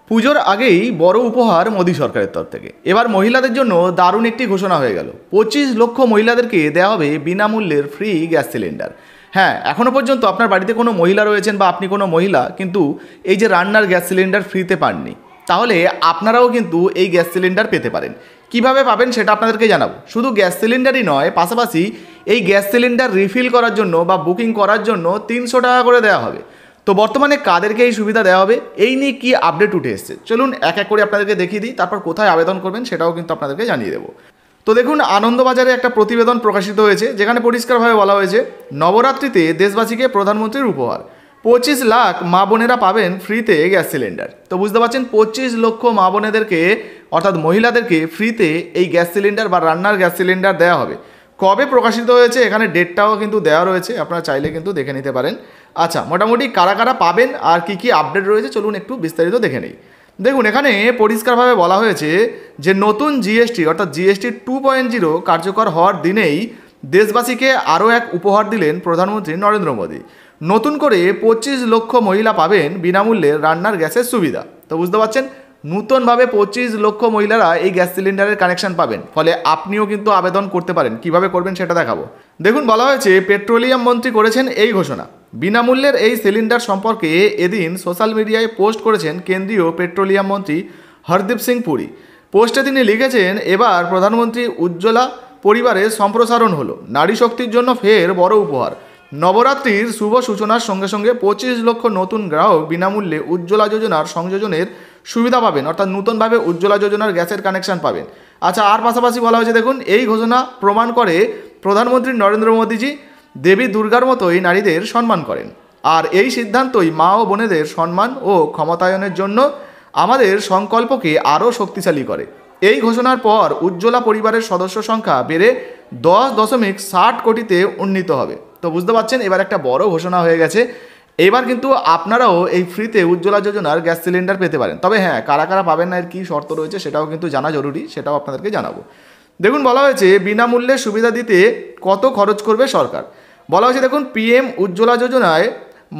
পুজোর আগেই বড় উপহার মোদী সরকারের তরফ থেকে। এবার মহিলাদের জন্য দারুণ একটি ঘোষণা হয়ে গেল। 25 লক্ষ মহিলাদেরকে দেওয়া হবে বিনামূল্যের ফ্রি গ্যাস সিলিন্ডার। হ্যাঁ, এখনও পর্যন্ত আপনার বাড়িতে কোনো মহিলা রয়েছেন বা আপনি কোনো মহিলা কিন্তু এই যে রান্নার গ্যাস সিলিন্ডার ফ্রিতে পাননি, তাহলে আপনারাও কিন্তু এই গ্যাস সিলিন্ডার পেতে পারেন। কিভাবে পাবেন সেটা আপনাদেরকে জানাবো। শুধু গ্যাস সিলিন্ডারই নয়, পাশাপাশি এই গ্যাস সিলিন্ডার রিফিল করার জন্য বা বুকিং করার জন্য 300 টাকা করে দেওয়া হবে। তো বর্তমানে কাদেরকে এই সুবিধা দেওয়া হবে, এই নিয়ে কী আপডেট উঠে এসছে, চলুন এক এক করে আপনাদেরকে দেখিয়ে দিই, তারপর কোথায় আবেদন করবেন সেটাও কিন্তু আপনাদেরকে জানিয়ে দেবো। তো দেখুন, আনন্দবাজারে একটা প্রতিবেদন প্রকাশিত হয়েছে, যেখানে পরিষ্কারভাবে বলা হয়েছে নবরাত্রিতে দেশবাসীকে প্রধানমন্ত্রীর উপহার। 25 লাখ মা বোনেরা পাবেন ফ্রিতে গ্যাস সিলিন্ডার। তো বুঝতে পারছেন, 25 লক্ষ মা বোনেদেরকে অর্থাৎ মহিলাদেরকে ফ্রিতে এই গ্যাস সিলিন্ডার বা রান্নার গ্যাস সিলিন্ডার দেওয়া হবে। কবে প্রকাশিত হয়েছে এখানে ডেটটাও কিন্তু দেওয়া রয়েছে, আপনারা চাইলে কিন্তু দেখে নিতে পারেন। আচ্ছা, মোটামুটি কারা কারা পাবেন আর কি কি আপডেট রয়েছে চলুন একটু বিস্তারিত দেখে নিই। দেখুন, এখানে পরিষ্কারভাবে বলা হয়েছে যে নতুন জিএসটি অর্থাৎ জিএসটি 2.0 কার্যকর হওয়ার দিনেই দেশবাসীকে আরও এক উপহার দিলেন প্রধানমন্ত্রী নরেন্দ্র মোদী। নতুন করে 25 লক্ষ মহিলা পাবেন বিনামূল্যে রান্নার গ্যাসের সুবিধা। তো বুঝতে পারছেন, নূতনভাবে 25 লক্ষ মহিলারা এই গ্যাস সিলিন্ডারের কানেকশন পাবেন। ফলে আপনিও কিন্তু আবেদন করতে পারেন। কিভাবে করবেন সেটা দেখাবো। দেখুন, বলা হয়েছে পেট্রোলিয়াম মন্ত্রী করেছেন এই ঘোষণা। বিনামূল্যের এই সিলিন্ডার সম্পর্কে এদিন সোশ্যাল মিডিয়ায় পোস্ট করেছেন কেন্দ্রীয় পেট্রোলিয়াম মন্ত্রী হরদীপ সিং পুরী। পোস্টে তিনি লিখেছেন, এবার প্রধানমন্ত্রী উজ্জ্বলা পরিবারের সম্প্রসারণ হলো, নারী শক্তির জন্য ফের বড় উপহার। নবরাত্রির শুভ সূচনার সঙ্গে সঙ্গে 25 লক্ষ নতুন গ্রাহক বিনামূল্যে উজ্জ্বলা যোজনার সংযোজনের সুবিধা পাবেন, অর্থাৎ নতুনভাবে উজ্জ্বলা যোজনার গ্যাসের কানেকশন পাবেন। আচ্ছা, আর পাশাপাশি বলা হয়েছে, দেখুন, এই ঘোষণা প্রমাণ করে প্রধানমন্ত্রী নরেন্দ্র মোদীজি দেবী দুর্গার মতোই নারীদের সম্মান করেন। আর এই সিদ্ধান্তই মা ও বোনেদের সম্মান ও ক্ষমতায়নের জন্য আমাদের সংকল্পকে আরও শক্তিশালী করে। এই ঘোষণার পর উজ্জ্বলা পরিবারের সদস্য সংখ্যা বেড়ে 10.60 কোটিতে উন্নীত হবে। তো বুঝতে পারছেন, এবার একটা বড় ঘোষণা হয়ে গেছে। এবার কিন্তু আপনারাও এই ফ্রিতে উজ্জ্বলা যোজনার গ্যাস সিলিন্ডার পেতে পারেন। তবে হ্যাঁ, কারা কারা পাবেন না এর কী শর্ত রয়েছে সেটাও কিন্তু জানা জরুরি, সেটাও আপনাদেরকে জানাবো। দেখুন, বলা হয়েছে বিনামূল্যে সুবিধা দিতে কত খরচ করবে সরকার। বলা হয়েছে, দেখুন, পিএম উজ্জ্বলা যোজনায়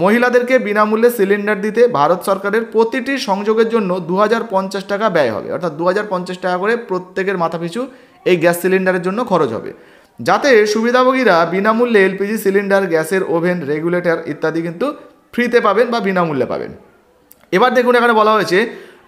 মহিলাদেরকে বিনামূল্যে সিলিন্ডার দিতে ভারত সরকারের প্রতিটি সংযোগের জন্য 2050 টাকা ব্যয় হবে, অর্থাৎ 2050 টাকা করে প্রত্যেকের মাথাপিছু এই গ্যাস সিলিন্ডারের জন্য খরচ হবে, যাতে সুবিধাভোগীরা বিনামূল্যে এলপিজি সিলিন্ডার, গ্যাসের ওভেন, রেগুলেটর ইত্যাদি কিন্তু ফ্রিতে পাবেন বা বিনামূল্যে পাবেন। এবার দেখুন, এখানে বলা হয়েছে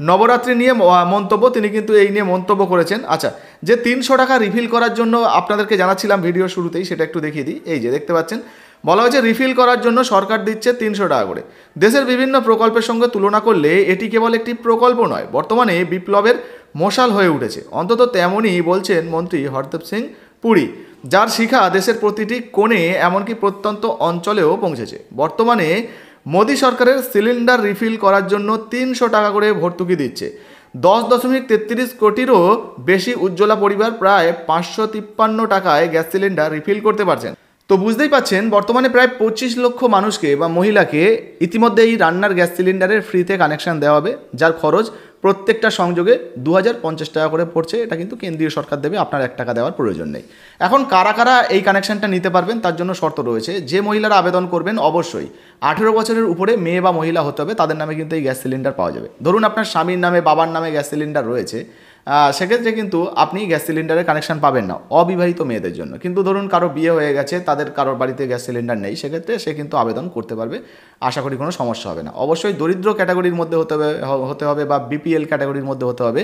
নবরাত্রি নিয়ে মন্তব্য, তিনি কিন্তু এই নিয়ে মন্তব্য করেছেন। আচ্ছা, যে 300 টাকা রিফিল করার জন্য আপনাদেরকে জানাচ্ছিলাম ভিডিও শুরুতেই, সেটা একটু দেখিয়ে দিই। এই যে দেখতে পাচ্ছেন, বলা হয়েছে রিফিল করার জন্য সরকার দিচ্ছে 300 টাকা করে। দেশের বিভিন্ন প্রকল্পের সঙ্গে তুলনা করলে এটি কেবল একটি প্রকল্প নয়, বর্তমানে বিপ্লবের মশাল হয়ে উঠেছে। অন্তত তেমনই বলছেন মন্ত্রী হরদীপ সিং পুরী, যার শিখা দেশের প্রতিটি কোণে এমনকি প্রত্যন্ত অঞ্চলেও পৌঁছেছে। বর্তমানে মোদী সরকারের সিলিন্ডার রিফিল করার জন্য 300 টাকা করে ভর্তুকি দিচ্ছে। 10.33 কোটিরও বেশি উজ্জ্বলা পরিবার প্রায় 553 টাকায় গ্যাস সিলিন্ডার রিফিল করতে পারছেন। তো বুঝতেই পাচ্ছেন, বর্তমানে প্রায় 25 লক্ষ মানুষকে বা মহিলাকে ইতিমধ্যে এই রান্নার গ্যাস সিলিন্ডারের ফ্রিতে কানেকশান দেওয়া হবে, যার খরচ প্রত্যেকটা সংযোগে 2050 টাকা করে পড়ছে। এটা কিন্তু কেন্দ্রীয় সরকার দেবে, আপনার 1 টাকা দেওয়ার প্রয়োজন নেই। এখন কারা কারা এই কানেকশানটা নিতে পারবেন তার জন্য শর্ত রয়েছে। যে মহিলারা আবেদন করবেন অবশ্যই 18 বছরের উপরে মেয়ে বা মহিলা হতে হবে, তাদের নামে কিন্তু এই গ্যাস সিলিন্ডার পাওয়া যাবে। ধরুন আপনার স্বামীর নামে, বাবার নামে গ্যাস সিলিন্ডার রয়েছে, সেক্ষেত্রে কিন্তু আপনি গ্যাস সিলিন্ডারের কানেকশান পাবেন না, অবিবাহিত মেয়েদের জন্য। কিন্তু ধরুন কারো বিয়ে হয়ে গেছে, তাদের কারোর বাড়িতে গ্যাস সিলিন্ডার নেই, সেক্ষেত্রে সে কিন্তু আবেদন করতে পারবে, আশা করি কোনো সমস্যা হবে না। অবশ্যই দরিদ্র ক্যাটাগরির মধ্যে হতে হবে বা বিপিএল ক্যাটাগরির মধ্যে হতে হবে,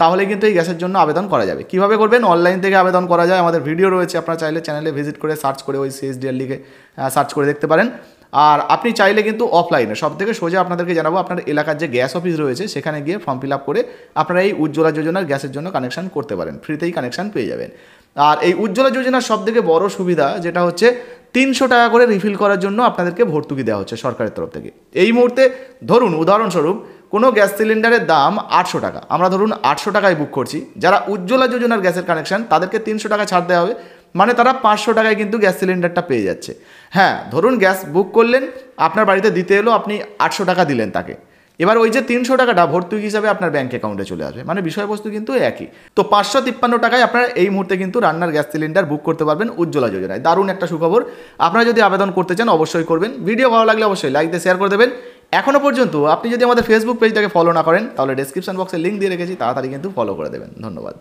তাহলে কিন্তু এই গ্যাসের জন্য আবেদন করা যাবে। কীভাবে করবেন? অনলাইন থেকে আবেদন করা যায়, আমাদের ভিডিও রয়েছে, আপনারা চাইলে চ্যানেলে ভিজিট করে সার্চ করে ওই সিএসডিএল লিখে সার্চ করে দেখতে পারেন। আর আপনি চাইলে কিন্তু অফলাইনে সবথেকে সোজা আপনাদেরকে জানাবো, আপনার এলাকার যে গ্যাস অফিস রয়েছে সেখানে গিয়ে ফর্ম ফিল আপ করে আপনারা এই উজ্জ্বলা যোজনার গ্যাসের জন্য কানেকশান করতে পারেন, ফ্রিতেই কানেকশান পেয়ে যাবেন। আর এই উজ্জ্বলা যোজনার সবথেকে বড় সুবিধা যেটা হচ্ছে 300 টাকা করে রিফিল করার জন্য আপনাদেরকে ভর্তুকি দেওয়া হচ্ছে সরকারের তরফ থেকে। এই মুহূর্তে ধরুন উদাহরণস্বরূপ কোনো গ্যাস সিলিন্ডারের দাম 800 টাকা, আমরা ধরুন 800 টাকায় বুক করছি, যারা উজ্জ্বলা যোজনার গ্যাসের কানেকশান তাদেরকে 300 টাকা ছাড় দেওয়া হবে, মানে তারা 500 টাকায় কিন্তু গ্যাস সিলিন্ডারটা পেয়ে যাচ্ছে। হ্যাঁ, ধরুন গ্যাস বুক করলেন, আপনার বাড়িতে দিতে এলো, আপনি 800 টাকা দিলেন তাকে, এবার ওই যে 300 টাকাটা ভর্তুকি হিসাবে আপনার ব্যাঙ্ক অ্যাকাউন্টে চলে আসবে, মানে বিষয়বস্তু কিন্তু একই। তো 553 টাকায় আপনারা এই মুহূর্তে কিন্তু রান্নার গ্যাস সিলিন্ডার বুক করতে পারবেন উজ্জ্বলা যোজনায়। দারুণ একটা সুখবর। আপনারা যদি আবেদন করতে চান অবশ্যই করবেন। ভিডিও ভালো লাগলে অবশ্যই লাইক দিয়ে শেয়ার করে দেবেন। এখনও পর্যন্ত আপনি যদি আমাদের ফেসবুক পেজটাকে ফলো না করেন তাহলে ডেসক্রিপশন বক্সে লিঙ্ক দিয়ে রেখেছি, তাড়াতাড়ি কিন্তু ফলো করে দেবেন। ধন্যবাদ।